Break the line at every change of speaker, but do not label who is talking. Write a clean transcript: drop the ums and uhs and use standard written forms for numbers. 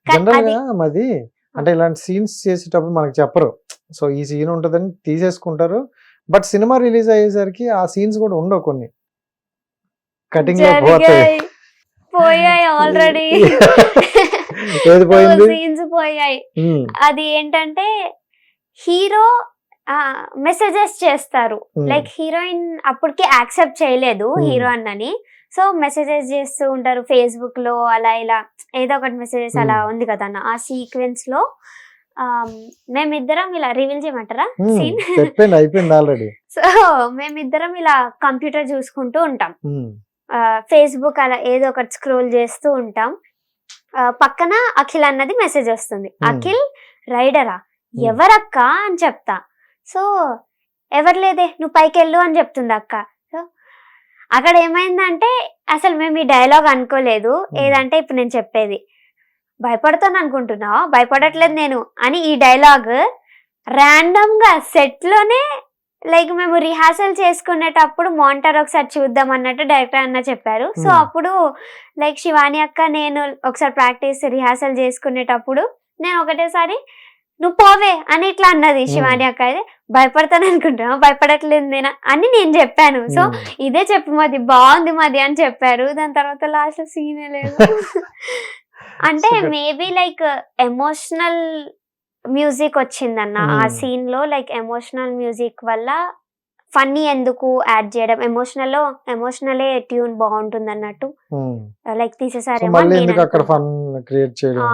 General
అది
గా మాది అంటే ఇలాంటి సీన్స్ చేసేటప్పుడు మనకు చెప్పరు. సో ఈ సీన్ ఉంటదని తీసేసుకుంటారు. బట్ సినిమా రిలీజ్ అయ్యేసరికి ఆ సీన్స్ కూడా ఉండవు కొన్ని. కటింగ్ లో పోతాయి.
జరిగాయి, పోయాయి ఆల్రెడీ.
ఏది
టూ
పోయింది?
సీన్స్ పోయాయి.
ఉమ్,
అది ఏంటంటే హీరో మెసేజెస్ చేస్తారు,
ఉమ్,
లైక్ హీరోయిన్ అప్పటికి యాక్సెప్ట్ చేయలేదు
Hmm.
హీరో అన్నని. సో మెసేజెస్ చేస్తూ ఉంటారు ఫేస్బుక్ లో, అలా ఇలా ఏదో ఒకటి మెసేజెస్ అలా
Hmm.
ఉంది కదా అన్న. ఆ సీక్వెన్స్ లో మేమిద్దరం ఇలా రివీల్ చేయమంటారా
ఉమ్,
సీన్?
చెప్పండి, అయిపోయింది ఆల్రెడీ.
సో మేమిద్దరం ఇలా కంప్యూటర్ చూసుకుంటూ ఉంటాం, ఫేస్బుక్ అలా ఏదో ఒకటి స్క్రోల్ చేస్తూ ఉంటాం. పక్కన అఖిల్ అన్నది మెసేజ్ వస్తుంది.
Hmm.
అఖిల్ రైడరా,
Hmm.
ఎవరక్క అని చెప్తా. సో ఎవరు లేదే, నువ్వు పైకి వెళ్ళు అని చెప్తుంది అక్క. సో అక్కడ ఏమైందంటే అసలు మేము ఈ డైలాగ్ అనుకోలేదు. ఏదంటే ఇప్పుడు నేను చెప్పేది, భయపడతాను అనుకుంటున్నావా, భయపడట్లేదు నేను అని ఈ డైలాగ్ ర్యాండమ్ గా సెట్ లోనే, లైక్ మేము రిహార్సల్ చేసుకునేటప్పుడు మానిటర్ ఒకసారి చూద్దాం అన్నట్టు డైరెక్టర్ అన్న చెప్పారు. So
Hmm.
అప్పుడు లైక్ శివాని అక్క నేను ఒకసారి ప్రాక్టీస్ రిహార్సల్ చేసుకునేటప్పుడు నేను ఒకటేసారి నువ్వు పోవే అని ఇట్లా అన్నది శివాని అక్క. అయితే భయపడతాను అనుకుంటున్నా, భయపడట్లేదు నేను అని నేను చెప్పాను. సో ఇదే చెప్పు మాది బాగుంది మాది అని చెప్పారు. దాని తర్వాత లాస్ట్ సీనే లేదు. అంటే
Super.
Maybe like emotional music వచ్చిందన్న ఆ
Hmm.
సీన్ లో. లైక్ ఎమోషనల్ మ్యూజిక్ వల్ల ఫన్నీ ఎందుకు యాడ్ చేయడం, ఎమోషనలే ట్యూన్ బాగుంటుంది అన్నట్టు లైక్
సో
తీసేసారేమో
మళ్ళీ
అని
ఎందుకు
నేను
అక్కడ
అనుకుంటా.
ఫన్ క్రియేట్ చేయడం?